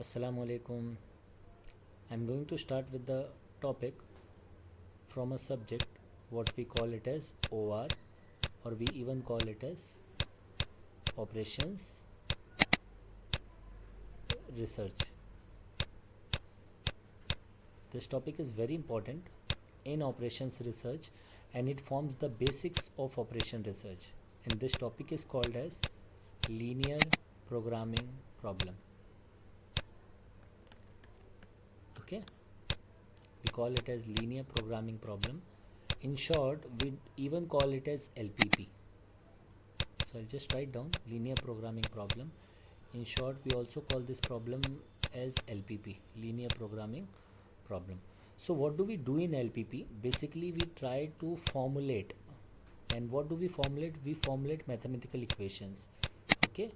Assalamu alaikum. I'm going to start with the topic from a subject what we call it as OR, or we even call it as operations research. This topic is very important in operations research and it forms the basics of operation research, and this topic is called as linear programming problem. Okay, we call it as linear programming problem. In short, we even call it as LPP. So I'll just write down linear programming problem. In short, we also call this problem as LPP, linear programming problem. So what do we do in LPP? Basically, we try to formulate. And what do we formulate? We formulate mathematical equations. Okay,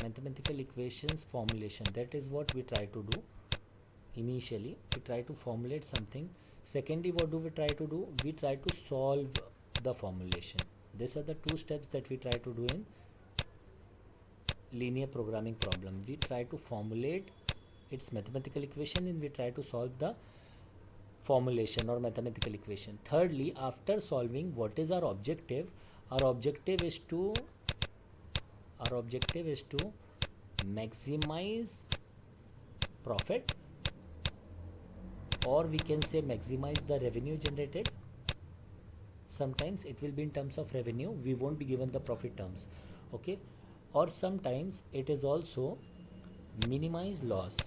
mathematical equations formulation. That is what we try to do. Initially, we try to formulate something. Secondly, what do we try to do? We try to solve the formulation. These are the two steps that we try to do in linear programming problem. We try to formulate its mathematical equation and we try to solve the formulation or mathematical equation. Thirdly, after solving, what is our objective? Our objective is to maximize profit, or we can say maximize the revenue generated. Sometimes it will be in terms of revenue, we won't be given the profit terms. Okay, or sometimes it is also minimize loss.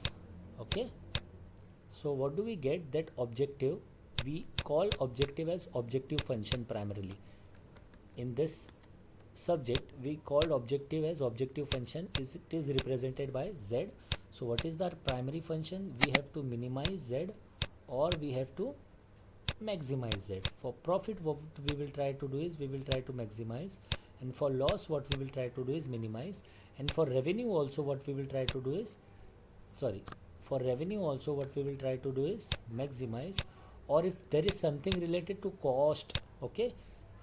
Okay, so what do we get? That objective, we call objective as objective function primarily. In this subject, we called objective as objective function. It is represented by z. So what is the primary function? We have to minimize z or we have to maximize z. For profit, what we will try to do is we will try to maximize, and for loss what we will try to do is minimize, and for revenue also what we will try to do is maximize. Or if there is something related to cost, okay,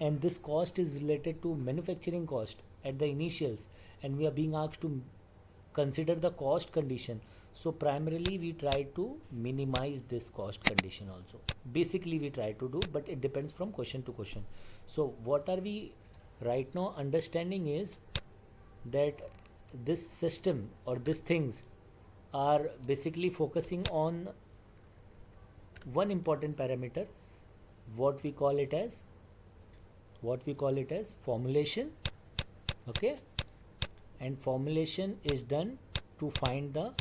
and this cost is related to manufacturing cost at the initials, and we are being asked to consider the cost condition, so primarily we try to minimize this cost condition also. Basically we try to do, but it depends from question to question. So what are we right now understanding is that this system or these things are basically focusing on one important parameter, what we call it as formulation. Okay, and formulation is done to find the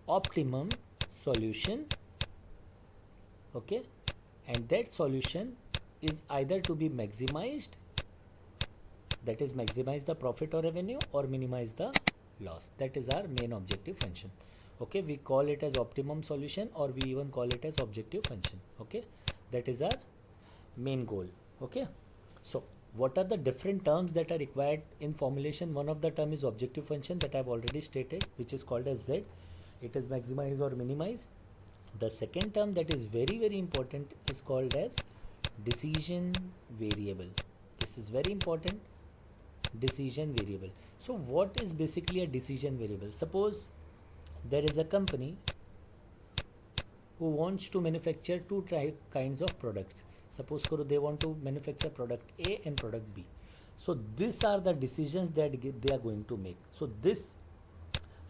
optimum solution. Okay, and that solution is either to be maximized, that is maximize the profit or revenue, or minimize the loss. That is our main objective function. Okay, we call it as optimum solution, or we even call it as objective function. Okay, that is our main goal. Okay, so what are the different terms that are required in formulation? One of the term is objective function that I've already stated, which is called as z. It is maximize or minimize. The second term that is very very important is called as decision variable. This is very important, decision variable. So what is basically a decision variable? Suppose there is a company who wants to manufacture two kinds of products. Suppose they want to manufacture product A and product B. So these are the decisions that they are going to make. So this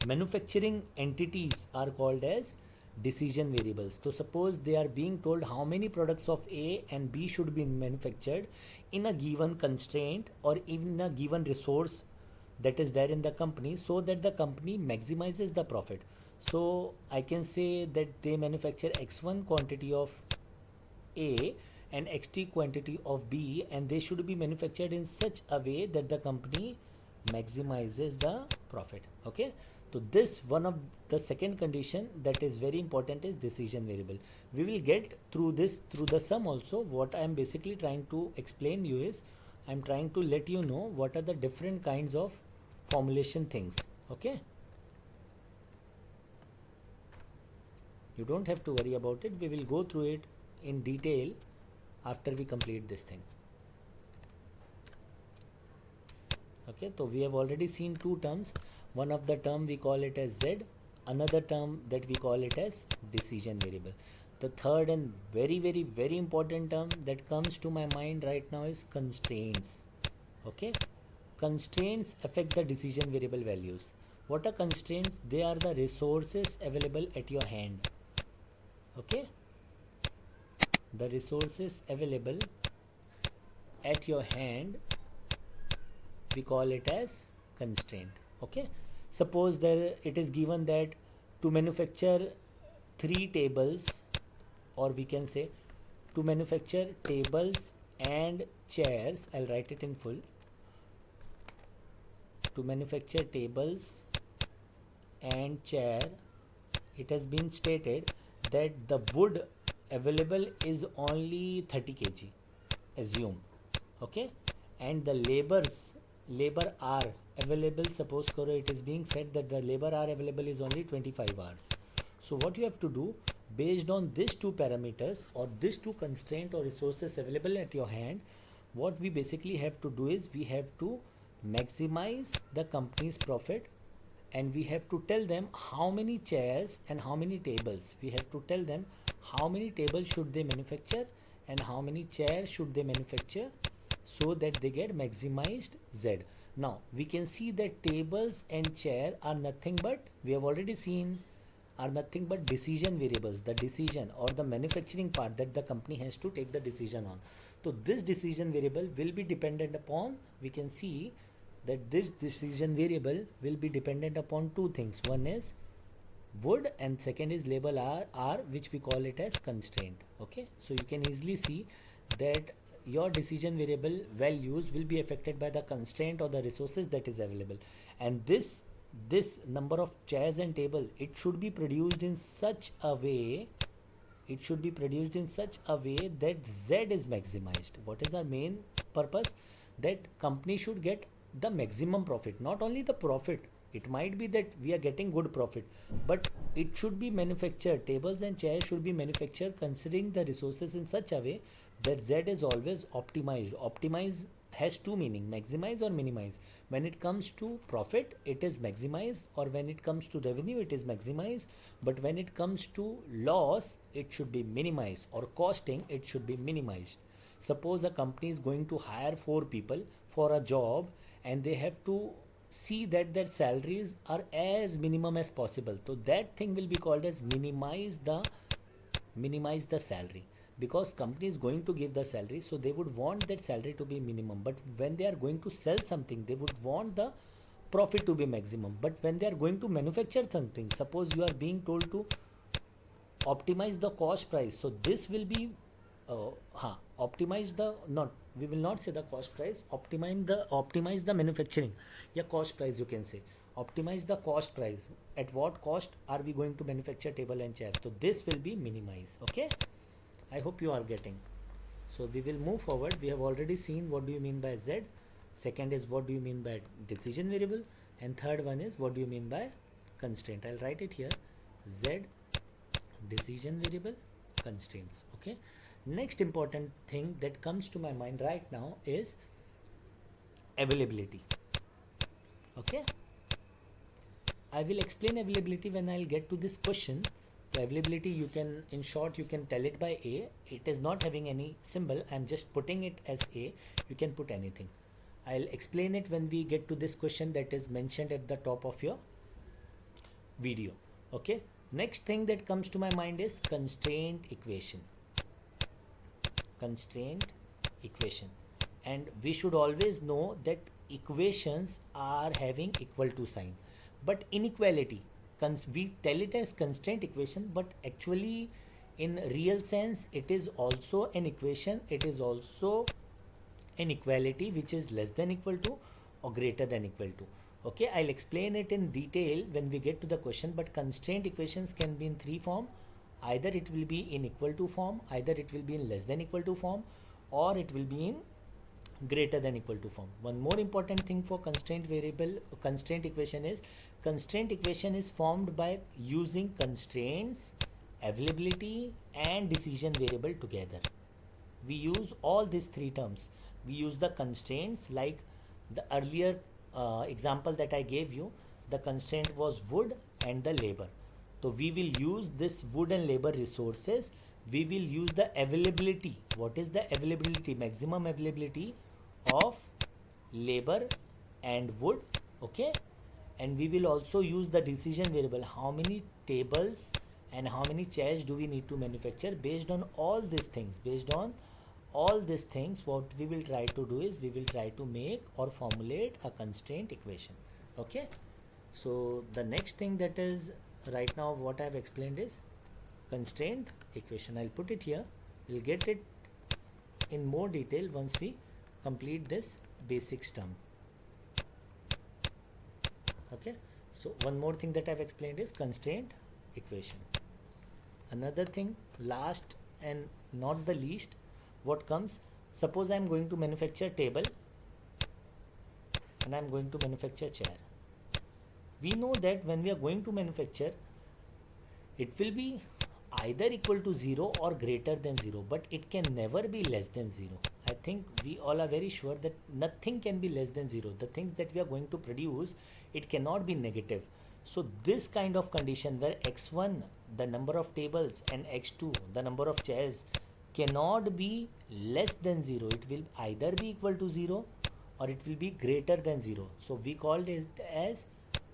manufacturing entities are called as decision variables. So suppose they are being told how many products of A and B should be manufactured in a given constraint or in a given resource that is there in the company, so that the company maximizes the profit. So I can say that they manufacture x1 quantity of A and xt quantity of B, and they should be manufactured in such a way that the company maximizes the profit. Okay, so this one of the second condition that is very important is decision variable. We will get through this through the sum also. What I am basically trying to explain you is I am trying to let you know what are the different kinds of formulation things. Okay, you don't have to worry about it. We will go through it in detail after we complete this thing. Okay, so we have already seen two terms. One of the term we call it as z, another term that we call it as decision variable. The third and very important term that comes to my mind right now is constraints. Okay, constraints affect the decision variable values. What are constraints? They are the resources available at your hand. Okay, the resources available at your hand, we call it as constraint. Okay, suppose there it is given that to manufacture 3 tables, or we can say to manufacture tables and chairs, I'll write it in full. To manufacture tables and chair, it has been stated that the wood available is only 30 kg, assume. Okay, and the labor hour available, suppose karo it is being said that the labor hour available is only 25 hours. So what you have to do, based on these two parameters or these two constraint or resources available at your hand, what we basically have to do is we have to maximize the company's profit, and we have to tell them how many chairs and how many tables. We have to tell them how many tables should they manufacture and how many chairs should they manufacture, so that they get maximized Z. Now we can see that tables and chair are nothing but, we have already seen, are nothing but decision variables, the decision or the manufacturing part that the company has to take the decision on. So this decision variable will be dependent upon, we can see that this decision variable will be dependent upon two things. One is wood and second is label R, which we call it as constraint. Okay, so you can easily see that your decision variable values will be affected by the constraint or the resources that is available. And this number of chairs and table, it should be produced in such a way, it should be produced in such a way that Z is maximized. What is our main purpose? That company should get the maximum profit, not only the profit. It might be that we are getting good profit, but it should be manufactured, tables and chairs should be manufactured considering the resources in such a way that Z is always optimized. Optimize has two meaning, maximize or minimize. When it comes to profit, it is maximize, or when it comes to revenue, it is maximize. But when it comes to loss, it should be minimized, or costing, it should be minimized. Suppose a company is going to hire 4 people for a job, and they have to see that their salaries are as minimum as possible. So that thing will be called as minimize the salary, because company is going to give the salary, so they would want that salary to be minimum. But when they are going to sell something, they would want the profit to be maximum. But when they are going to manufacture something, suppose you are being told to optimize the cost price, so this will be optimize the, not, we will not say the cost price, optimize the manufacturing, yeah, cost price you can say, optimize the cost price, at what cost are we going to manufacture table and chair. So this will be minimize. Okay, I hope you are getting. So we will move forward. We have already seen what do you mean by Z, second is what do you mean by decision variable, and third one is what do you mean by constraint. I'll write it here, Z, decision variable, constraints. Okay, next important thing that comes to my mind right now is availability. Okay, I will explain availability when I'll get to this question. The availability, you can, in short, you can tell it by A. It is not having any symbol, I'm just putting it as A. You can put anything. I'll explain it when we get to this question that is mentioned at the top of your video. Okay, next thing that comes to my mind is constraint equation. Constraint equation, and we should always know that equations are having equal to sign, but inequality, we tell it as constraint equation, but actually in real sense it is also an equation, it is also an equality which is less than equal to or greater than equal to. Okay, I'll explain it in detail when we get to the question, but constraint equations can be in 3 form. Either it will be in equal to form, either it will be in less than equal to form, or it will be in greater than equal to form. One more important thing for constraint equation is, constraint equation is formed by using constraints, availability and decision variable together. We use all these 3 terms. We use the constraints, like the earlier example that I gave you, the constraint was wood and the labor. So we will use this wood and labor resources. We will use the availability. What is the availability? Maximum availability of labor and wood. Okay, and we will also use the decision variable. How many tables and how many chairs do we need to manufacture? Based on all these things, what we will try to do is we will try to make or formulate a constraint equation. Okay, so the next thing that is right now what I have explained is constraint equation. I'll put it here. We'll get it in more detail once we complete this basics term. Okay, so one more thing that I've explained is constraint equation. Another thing, last and not the least, what comes, suppose I'm going to manufacture table and I'm going to manufacture chair. We know that when we are going to manufacture, it will be either equal to 0 or greater than 0, but it can never be less than 0. I think we all are very sure that nothing can be less than 0. The things that we are going to produce, it cannot be negative. So this kind of condition where x1, the number of tables, and x2, the number of chairs, cannot be less than 0. It will either be equal to 0 or it will be greater than 0. So we called it as,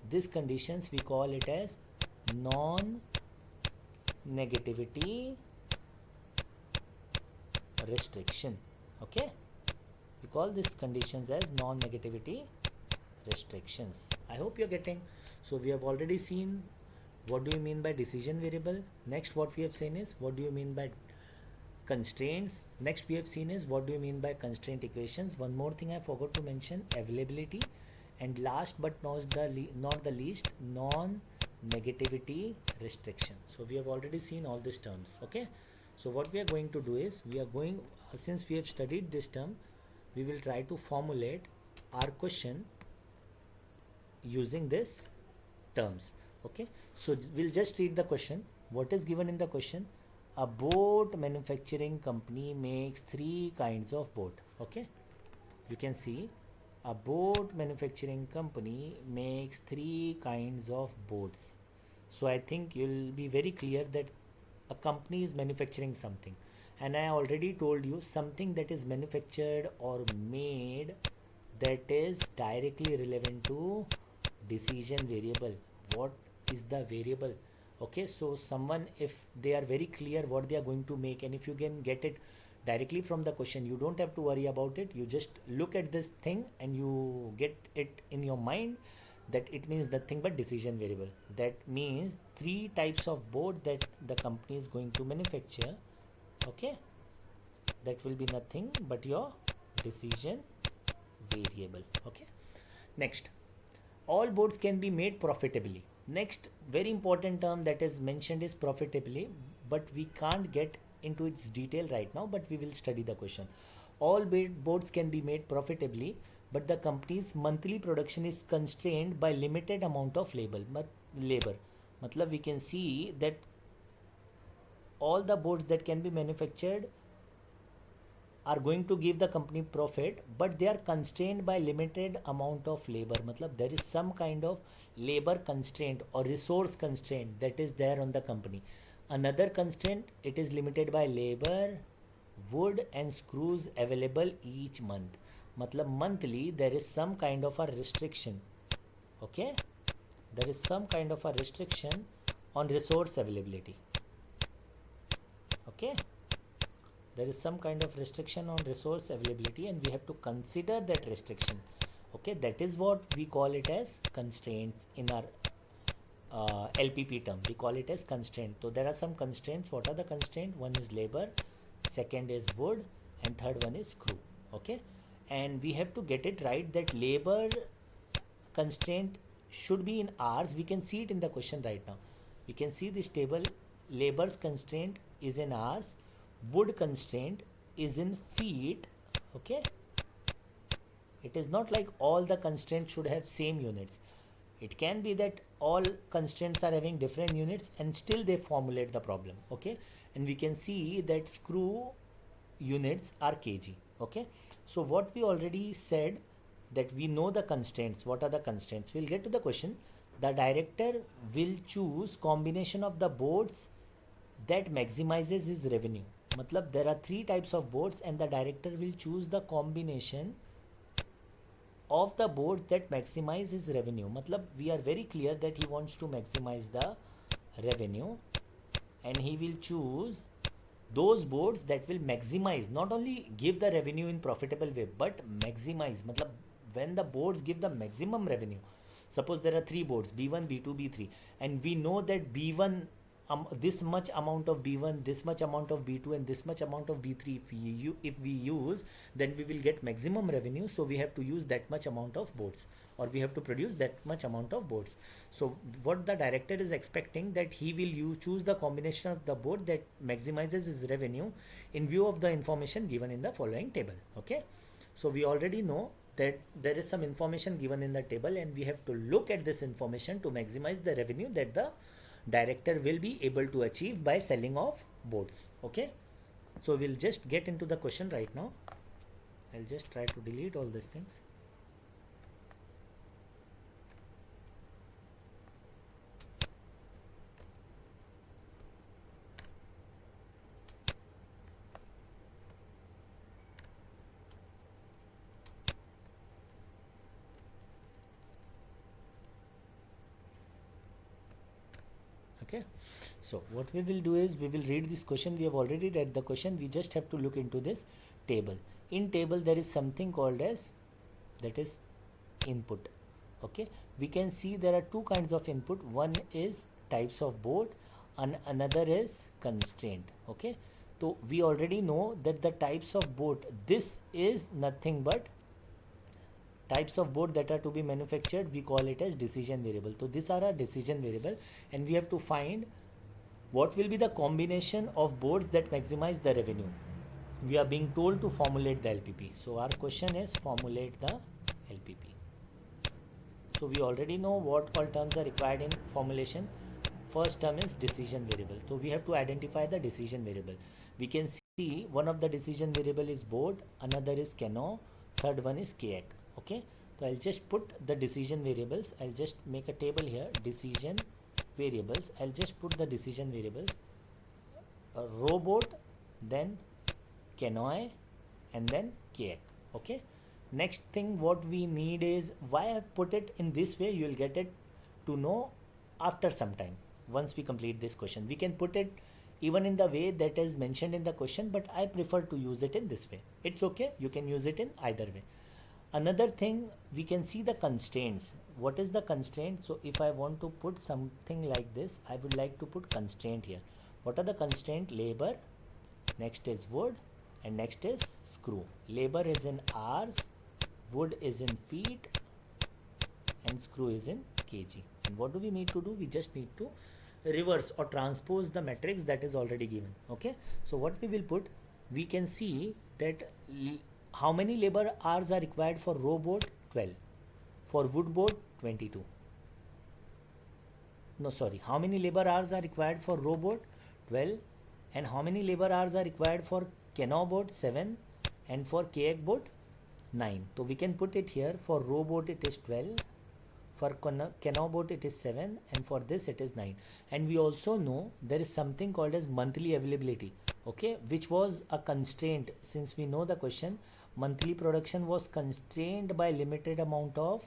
these conditions we call it as non-negativity restriction. Okay, we call these conditions as non-negativity restrictions. I hope you're getting. So we have already seen what do you mean by decision variable. Next, what we have seen is what do you mean by constraints. Next we have seen is what do you mean by constraint equations. One more thing I forgot to mention, availability, and last but not the least, non-negativity restriction. So we have already seen all these terms. Okay, so what we are going to do is we are going, since we have studied this term, we will try to formulate our question using this terms. Okay, so we'll just read the question. What is given in the question? A boat manufacturing company makes 3 kinds of boat. Okay, you can see a boat manufacturing company makes 3 kinds of boats. So I think you'll be very clear that a company is manufacturing something, and I already told you something that is manufactured or made, that is directly relevant to decision variable. What is the variable? Okay, so someone, if they are very clear what they are going to make, and if you can get it directly from the question, you don't have to worry about it. You just look at this thing and you get it in your mind that it means nothing but decision variable. That means 3 types of board that the company is going to manufacture. Okay, that will be nothing but your decision variable. Okay, next, all boards can be made profitably. Next very important term that is mentioned is profitably, but we can't get into its detail right now, but we will study the question. All boards can be made profitably, but the company's monthly production is constrained by limited amount of labor. Matlab we can see that all the boards that can be manufactured are going to give the company profit, but they are constrained by limited amount of labor. Matlab there is some kind of labor constraint or resource constraint that is there on the company. Another constraint, it is limited by labor, wood and screws available each month. Matlab monthly there is some kind of a restriction. Okay, there is some kind of a restriction on resource availability. Okay, there is some kind of restriction on resource availability, and we have to consider that restriction. Okay, that is what we call it as constraints in our LPP term. We call it as constraint. So there are some constraints. What are the constraints? One is labor, second is wood, and third one is screw. Okay, and we have to get it right that labor constraint should be in hours. We can see it in the question right now. We can see this table. Labor's constraint is in hours, wood constraint is in feet. Okay, it is not like all the constraints should have same units. It can be that all constraints are having different units and still they formulate the problem. Okay, and we can see that screw units are kg. Okay, so what we already said, that we know the constraints. What are the constraints? We'll get to the question. the director will choose combination of the boards that maximizes his revenue. मतलब there are three types of boards and the director will choose the combination of the boards that maximize his revenue. मतलब we are very clear that he wants to maximize the revenue and he will choose those boards that will maximize, not only give the revenue in profitable way but maximize. मतलब when the boards give the maximum revenue, suppose there are three boards B1, B2, B3, and we know that B1 this much amount of B1, this much amount of B2, and this much amount of B3 if we use, then we will get maximum revenue. So we have to use that much amount of boards, or we have to produce that much amount of boards. So what the director is expecting, that he will choose the combination of the board that maximizes his revenue in view of the information given in the following table. Okay, so we already know that there is some information given in the table and we have to look at this information to maximize the revenue that the director will be able to achieve by selling of boards. Okay, so we'll just get into the question right now. I'll just try to delete all these things. Okay, so what we will do is we will read this question. We have already read the question. We just have to look into this table. In table there is something called as, that is input. Okay, we can see there are two kinds of input. One is types of board and another is constraint. Okay, so we already know that the types of board, this is nothing but types of board that are to be manufactured, we call it as decision variable. So these are a decision variable and we have to find what will be the combination of boards that maximize the revenue. We are being told to formulate the LPP. So our question is formulate the LPP. So we already know what all terms are required in formulation. First term is decision variable. So we have to identify the decision variable. We can see one of the decision variable is board, another is Kano, third one is KX. Okay, so I'll just put the decision variables. I'll just make a table here, decision variables. I'll just put the decision variables, robot, then Kenoi, and then KX. Okay, next thing what we need is, why I've put it in this way, you will get it to know after some time. Once we complete this question, we can put it even in the way that is mentioned in the question, but I prefer to use it in this way. It's okay, you can use it in either way. Another thing, we can see the constraints. What is the constraint? So if I want to put something like this, I would like to put constraint here. What are the constraint? Labor, next is wood, and next is screw. Labor is in hours, wood is in feet, and screw is in kg. And what do we need to do? We just need to reverse or transpose the matrix that is already given. Okay, so what we will put, we can see that how many labor hours are required for row board? 12. For wood board? 22. No, sorry. How many labor hours are required for row board? 12. And how many labor hours are required for Kano board? 7. And for KX board? 9. So we can put it here. For row board it is 12. For Kano board it is 7. And for this it is 9. And we also know there is something called as monthly availability. Okay, which was a constraint. Since we know the question, monthly production was constrained by limited amount of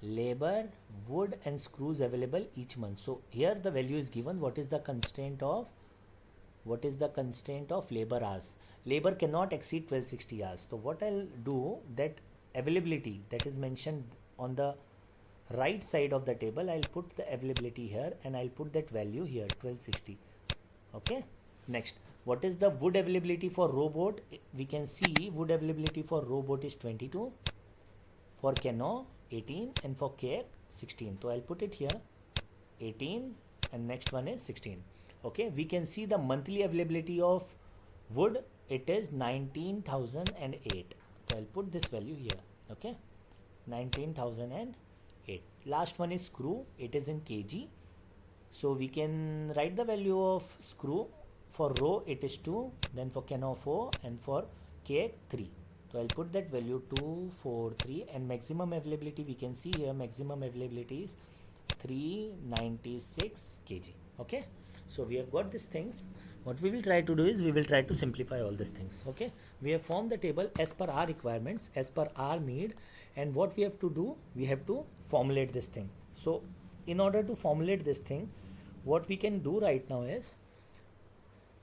labor, wood and screws available each month. So here the value is given. What is the constraint of labor hours? Labor cannot exceed 1260 hours. So what I'll do, that availability that is mentioned on the right side of the table, I'll put the availability here and I'll put that value here, 1260. Okay, next, what is the wood availability for row board? We can see wood availability for row board is 22, for Kano 18, and for KX 16. So I'll put it here 18 and next one is 16. Okay, we can see the monthly availability of wood, it is 19,008. So I'll put this value here. Okay, 19,008. Last one is screw, it is in kg. So we can write the value of screw. For row it is 2, then for Kano 4, and for KX 3. So I'll put that value 2, 4, 3, and maximum availability we can see here, maximum availability is 396 kg. Okay, so we have got these things. What we will try to do is we will try to simplify all these things. Okay, we have formed the table as per our requirements, as per our need, and what we have to do, we have to formulate this thing. So in order to formulate this thing, what we can do right now is,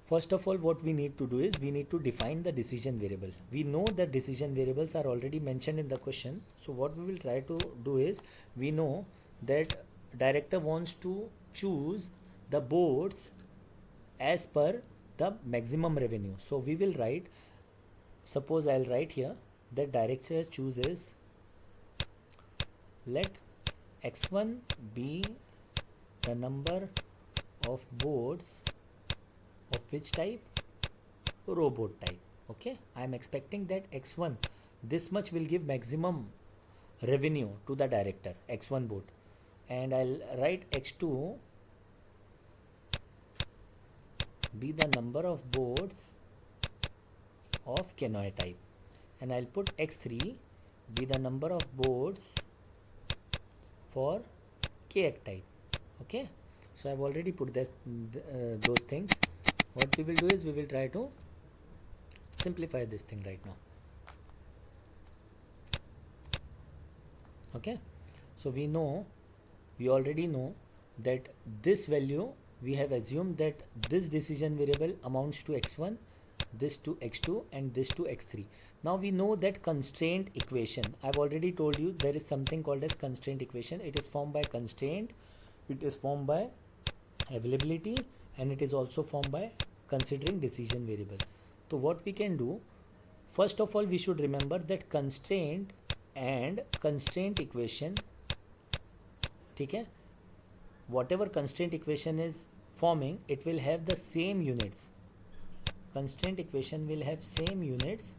first of all, what we need to do is we need to define the decision variable. We know that decision variables are already mentioned in the question. So what we will try to do is, we know that director wants to choose the boards as per the maximum revenue. So we will write, suppose I'll write here that director chooses, let x1 be the number of boards of which type? Row board type. Okay, I am expecting that x1, this much will give maximum revenue to the director, x1 board, and I'll write x2 be the number of boards of canoe type, and I'll put x3 be the number of boards for kayak type. Okay, so I've already put this, those things. What we will do is we will try to simplify this thing right now. Okay, so we already know that this value, we have assumed that this decision variable amounts to x1, this to x2, and this to x3. Now we know that constraint equation, I've already told you there is something called as constraint equation. It is formed by constraint, it is formed by availability, and it is also formed by considering decision variable. So what we can do, first of all, we should remember that constraint and constraint equation, okay, whatever constraint equation is forming, it will have the same units. Constraint equation will have same units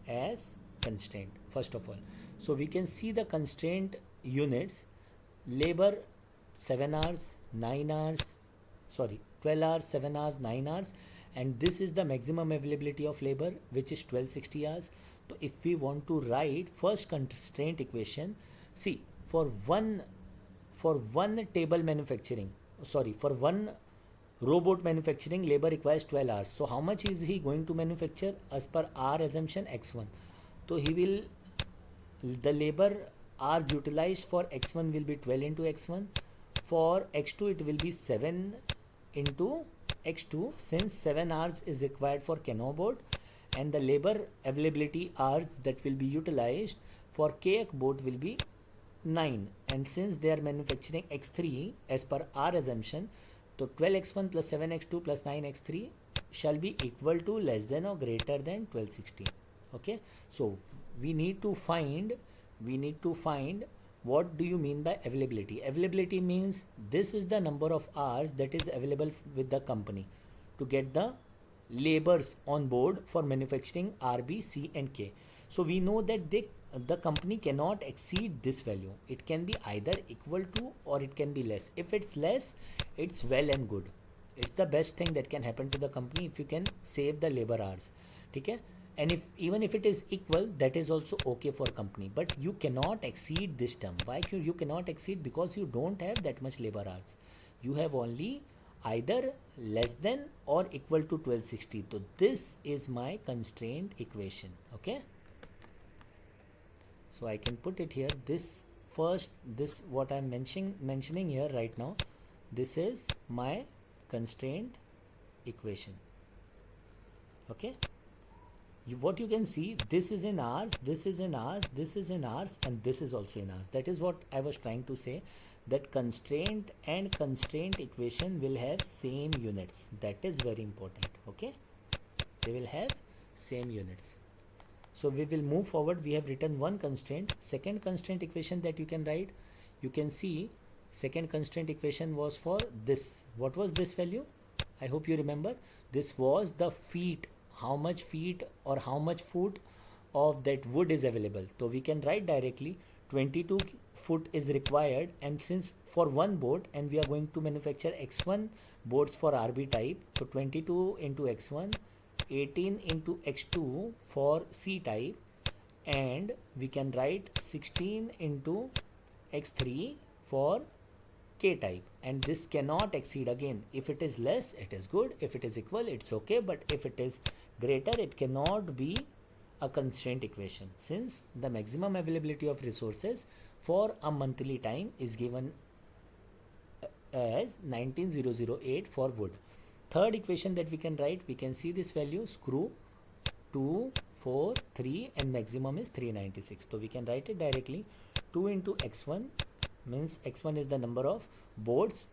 as constraint, first of all. So we can see the constraint units: labor 7 hours, 9 hours, 12 hours, 7 hours, 9 hours, and this is the maximum availability of labor, which is 1260 hours. So if we want to write first constraint equation, see, for one table manufacturing, for one robot manufacturing, labor requires 12 hours. So how much is he going to manufacture as per our assumption? X1. So he will, the labor hours utilized for X1 will be 12 into X1. For X2 it will be 7 into X2, since 7 hours is required for canoe board, and the labor availability hours that will be utilized for kayak board will be 9, and since they are manufacturing X3 as per our assumption, so 12x1 plus 7x2 plus 9x3 shall be equal to less than or greater than 1260. Okay, so we need to find what do you mean by availability. Availability means this is the number of hours that is available with the company to get the labors on board for manufacturing R, B, C and K. So we know that the company cannot exceed this value. It can be either equal to or it can be less. If it's less, it's well and good. It's the best thing that can happen to the company if you can save the labor hours. Okay? And even if it is equal, that is also okay for company. But you cannot exceed this term. Why you cannot exceed? Because you don't have that much labor hours. You have only either less than or equal to 1260. So this is my constraint equation. Okay? So I can put it here. This what I'm mentioning here right now, this is my constraint equation. Okay, what you can see, this is in hours, this is in hours, this is in hours, and this is also in hours. That is what I was trying to say, that constraint and constraint equation will have same units. That is very important. Okay, they will have same units. So we will move forward. We have written one constraint. Second constraint equation that you can write, you can see second constraint equation was for this. What was this value? I hope you remember. This was the feet, how much feet or how much foot of that wood is available. So we can write directly 22 foot is required, and since for one boat, and we are going to manufacture X1 boards for RB type, so 22 into X1, 18 into X2 for C type, and we can write 16 into X3 for K type, and this cannot exceed. Again, if it is less, it is good. If it is equal, it's okay. But if it is greater, it cannot be a constraint equation, since the maximum availability of resources for a monthly time is given as 19008 for wood. Third equation that we can write, we can see this value, screw 2, 4, 3, and maximum is 396. So we can write it directly. 2 into x1 means x1 is the number of boards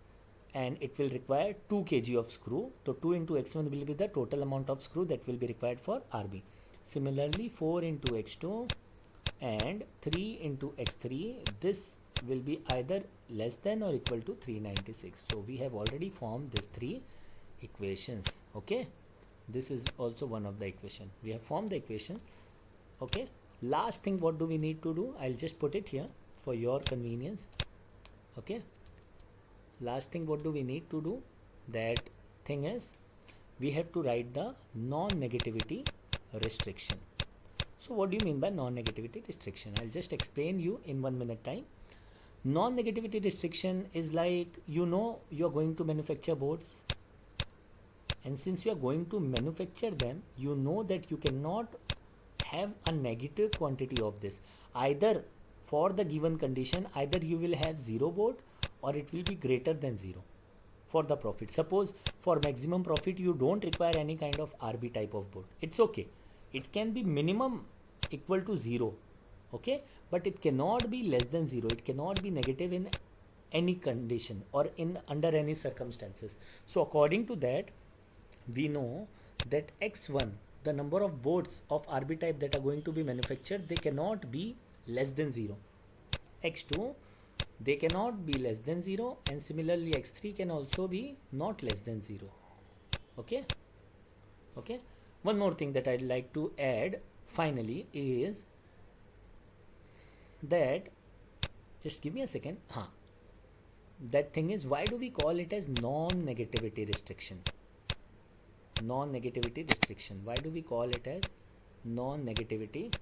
and it will require 2 kg of screw. So 2 into x1 will be the total amount of screw that will be required for RB. Similarly, 4 into x2 and 3 into x3, this will be either less than or equal to 396. So we have already formed these three equations. Okay, this is also one of the equation. We have formed the equation. Okay, last thing, what do we need to do? I'll just put it here for your convenience. Okay, last thing, what do we need to do? That thing is, we have to write the non-negativity restriction. So what do you mean by non-negativity restriction? I'll just explain you in 1 minute time. Non-negativity restriction is like, you know, you are going to manufacture boards, and since you are going to manufacture them, you know that you cannot have a negative quantity of this. Either for the given condition, either you will have 0 board or it will be greater than 0 for the profit. Suppose for maximum profit you don't require any kind of RB type of board. It's okay. It can be minimum equal to 0. Okay, but it cannot be less than 0. It cannot be negative in any condition or in under any circumstances. So according to that, we know that x1, the number of boards of RB type that are going to be manufactured, they cannot be less than 0. x2, they cannot be less than 0, and similarly x3 can also be not less than 0. Okay, okay. One more thing that I'd like to add finally is that, just give me a second. That thing is, why do we call it as non-negativity restriction? Non-negativity restriction. Why do we call it as non-negativity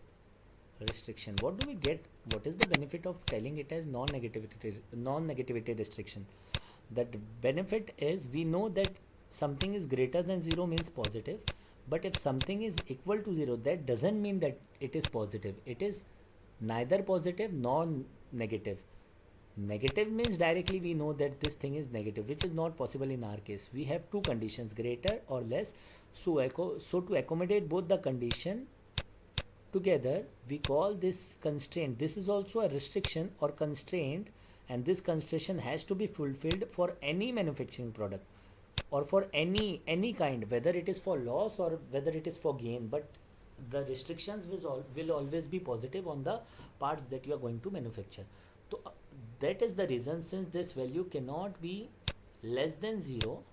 restriction? What do we get? What is the benefit of telling it as non-negativity restriction? That benefit is, we know that something is greater than 0 means positive, but if something is equal to 0, that doesn't mean that it is positive. It is neither positive nor negative. Negative means directly we know that this thing is negative, which is not possible in our case. We have two conditions, greater or less. So to accommodate both the condition together, we call this constraint. This is also a restriction or constraint, and this constraint has to be fulfilled for any manufacturing product or for any kind, whether it is for loss or whether it is for gain. But the restrictions will always be positive on the parts that you are going to manufacture. So that is the reason, since this value cannot be less than 0,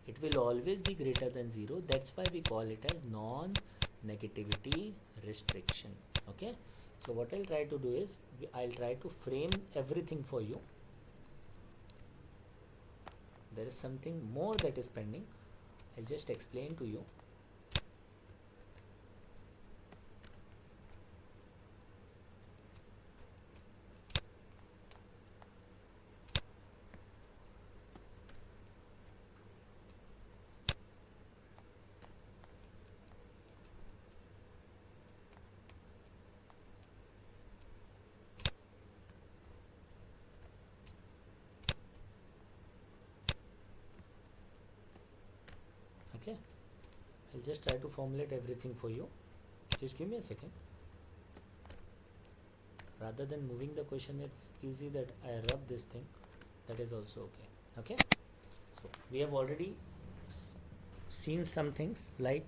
it will always be greater than 0. That's why we call it as non-negativity restriction. Okay, so what I'll try to do is, I'll try to frame everything for you. There is something more that is pending. I'll just explain to you. Okay, I'll just try to formulate everything for you. Just give me a second. Rather than moving the question, it's easy that I rub this thing. That is also okay. Okay, so we have already seen some things. Like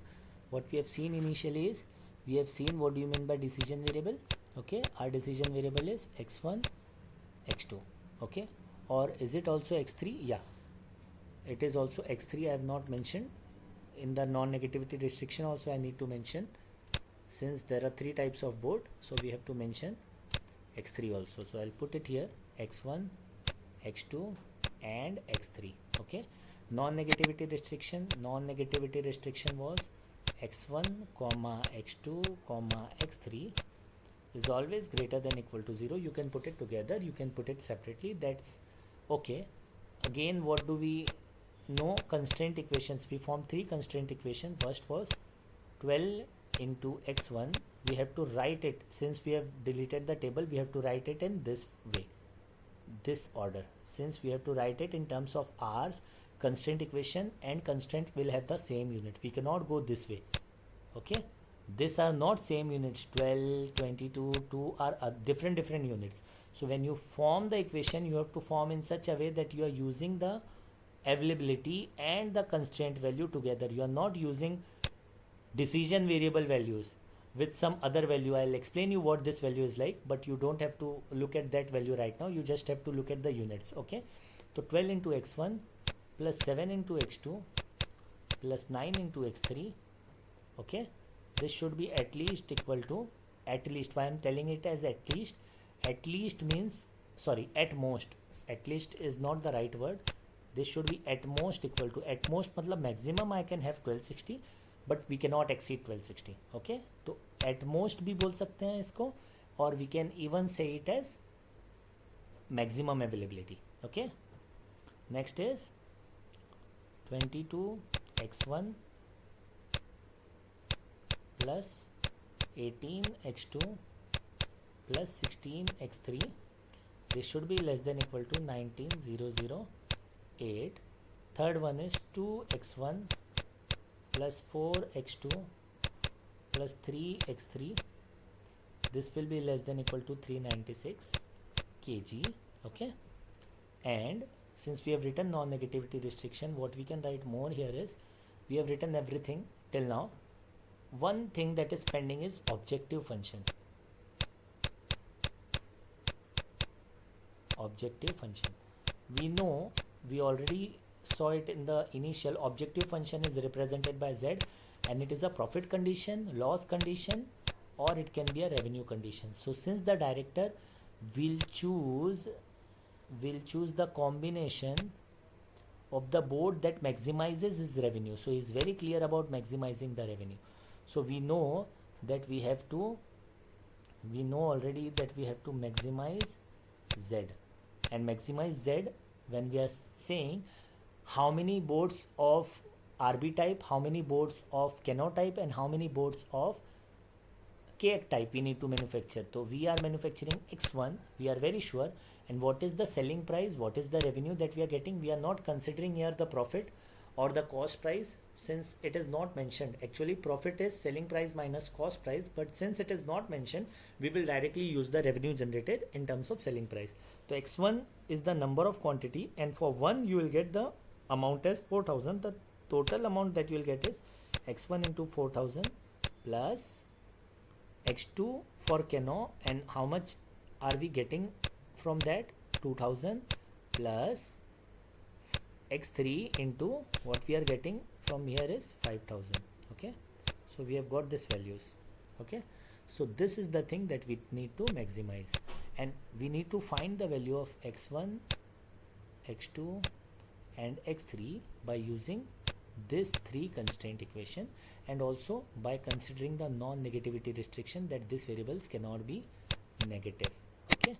what we have seen initially is, we have seen what do you mean by decision variable. Okay, our decision variable is x1, x2. Okay, or is it also x3? Yeah, it is also x3. I have not mentioned. In the non-negativity restriction also I need to mention, since there are 3 types of board, so we have to mention x3 also. So I'll put it here, x1, x2 and x3. Okay, non-negativity restriction was x1 comma x2 comma x3 is always greater than equal to 0. You can put it together, you can put it separately. That's Okay, again what do we know? Constraint equations. We form three constraint equations. First was 12 into x1. We have to write it, since we have deleted the table, we have to write it in this way, this order. Since we have to write it in terms of r's, constraint equation and constraint will have the same unit. We cannot go this way. Okay, these are not same units. 12, 22, 2 are different units. So when you form the equation, you have to form in such a way that you are using the availability and the constraint value together. You are not using decision variable values with some other value. I'll explain you what this value is like, but you don't have to look at that value right now. You just have to look at the units. Okay, so 12 into x1 plus 7 into x2 plus 9 into x3. Okay, this should be at least equal to, at least, why I'm telling it as at least means, sorry, at most, at least is not the right word. This should be at most equal to, at most matlab maximum I can have 1260, but we cannot exceed 1260. Okay, तो at most भी बोल सकते हैं इसको, or we can even say it as maximum availability. Okay, next is 22 x1 plus 18 x2 plus 16 x3. This should be less than equal to 19,008. Third one is 2 x1 plus 4 x2 plus 3 x3. This will be less than equal to 396 kg. Okay, and since we have written non-negativity restriction, what we can write more here is, we have written everything till now. One thing that is pending is objective function. Objective function, we know, we already saw it in the initial. Objective function is represented by z, and it is a profit condition, loss condition, or it can be a revenue condition. So since the director will choose the combination of the board that maximizes his revenue, so he is very clear about maximizing the revenue. So we know that we know already that we have to maximize z, and maximize z when we are saying how many boards of RB type, how many boards of Kano type, and how many boards of KX type we need to manufacture. So we are manufacturing x1, we are very sure. And what is the selling price, what is the revenue that we are getting? We are not considering here the profit or the cost price, since it is not mentioned. Actually profit is selling price minus cost price, but since it is not mentioned, we will directly use the revenue generated in terms of selling price. So x1 is the number of quantity, and for 1 you will get the amount as 4000. The total amount that you will get is x1 into 4000 plus x2 for Kano, and how much are we getting from that? 2000 plus x3 into what we are getting from here is 5000. Okay, so we have got these values. Okay, so this is the thing that we need to maximize, and we need to find the value of x1, x2 and x3 by using this three constraint equation, and also by considering the non-negativity restriction that these variables cannot be negative. Okay,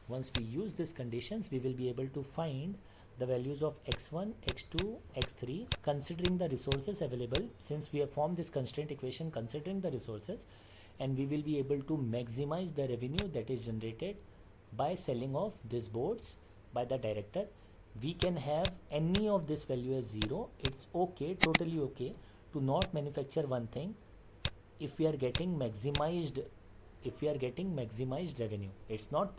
once we use these conditions, we will be able to find the values of x1, x2, x3 considering the resources available, since we have formed this constraint equation considering the resources, and we will be able to maximize the revenue that is generated by selling of these boards by the director. We can have any of this value as 0. It's okay, totally okay to not manufacture one thing if we are getting maximized revenue. It's not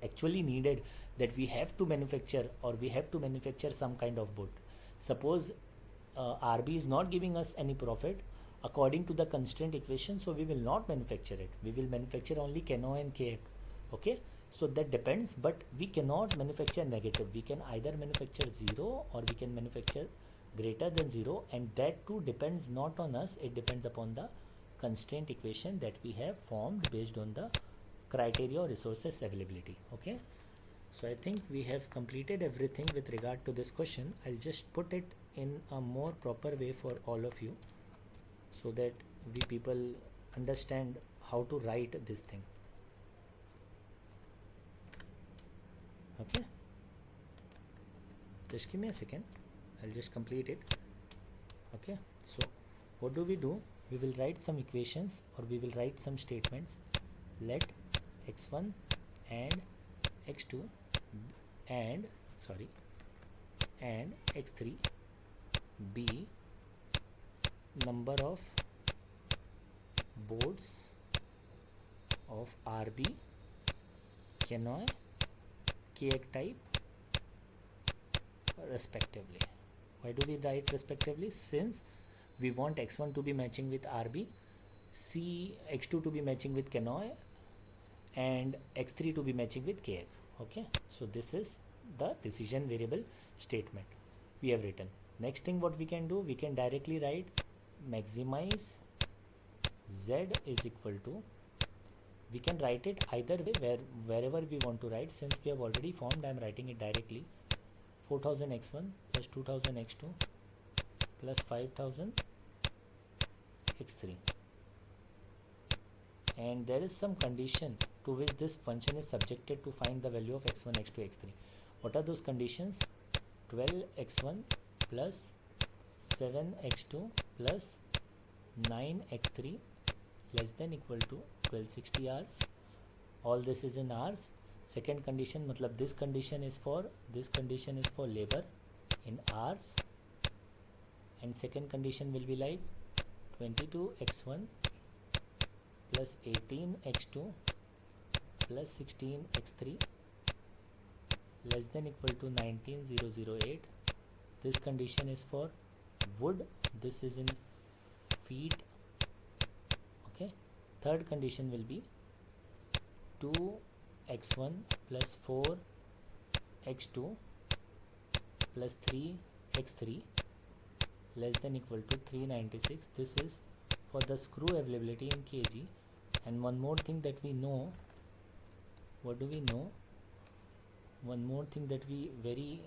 actually needed that we have to manufacture, or we have to manufacture some kind of board. Suppose RB is not giving us any profit according to the constraint equation, so we will not manufacture it. We will manufacture only Kano and KX. Okay, so that depends, but we cannot manufacture negative. We can either manufacture 0 or we can manufacture greater than 0, and that too depends not on us, it depends upon the constraint equation that we have formed based on the criteria or resources availability. Okay, so I think we have completed everything with regard to this question. I'll just put it in a more proper way for all of you, so that we people understand how to write this thing. Okay, Just give me a second, I'll just complete it. Okay, so what do? We will write some equations, or we will write some statements. Let x1 and x2 and x3 be number of boards of RB, canoe, keg type respectively. Why do we write respectively? Since we want x1 to be matching with RB, x2 to be matching with canoe, and x3 to be matching with keg. Okay, so this is the decision variable statement we have written. Next thing what we can do, we can directly write maximize z is equal to, we can write it either way, wherever we want to write. Since we have already formed, I am writing it directly. 4000 x1 plus 2000 x2 plus 5000 x3, and there is some condition to which this function is subjected to find the value of x1, x2, x3. What are those conditions? 12x1 plus 7x2 plus 9x3 less than equal to 1260 hours. All this is in hours. Second condition, matlab this condition is for labor in hours, and second condition will be like 22x1 plus 18x2 plus 16x3 less than equal to 19008. This condition is for wood, this is in feet. Okay, third condition will be 2x1 plus 4x2 plus 3x3 less than equal to 396. This is for the screw availability in kg. And one more thing that we know, what do we know? One more thing that we very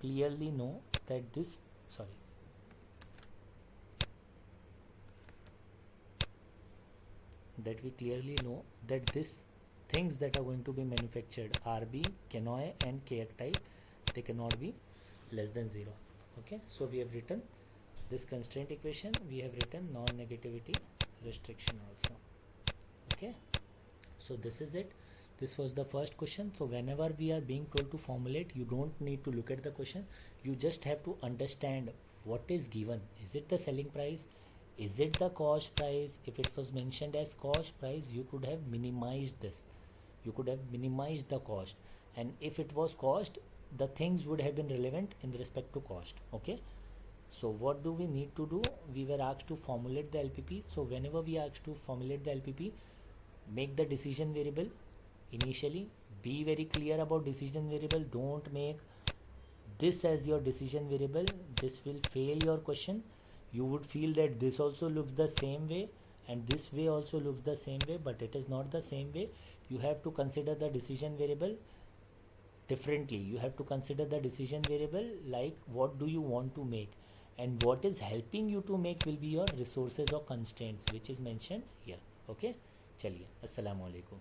clearly know, that this, that we clearly know that this things that are going to be manufactured, RB, canoe and keg type, they cannot be less than 0. Okay, so we have written this constraint equation, we have written non-negativity restriction also. Okay, so this is it. This was the first question. So whenever we are being told to formulate, you don't need to look at the question, you just have to understand what is given. Is it the selling price? Is it the cost price? If it was mentioned as cost price, you could have minimized this, you could have minimized the cost, and if it was cost, the things would have been relevant in respect to cost. Okay, so what do we need to do? We were asked to formulate the LPP. So whenever we are asked to formulate the LPP, make the decision variable initially, be very clear about decision variable. Don't make this as your decision variable, this will fail your question. You would feel that this also looks the same way and this way also looks the same way, but it is not the same way. You have to consider the decision variable differently. You have to consider the decision variable like what do you want to make, and what is helping you to make will be your resources or constraints, which is mentioned here. Okay, chaliye, assalamu alaikum.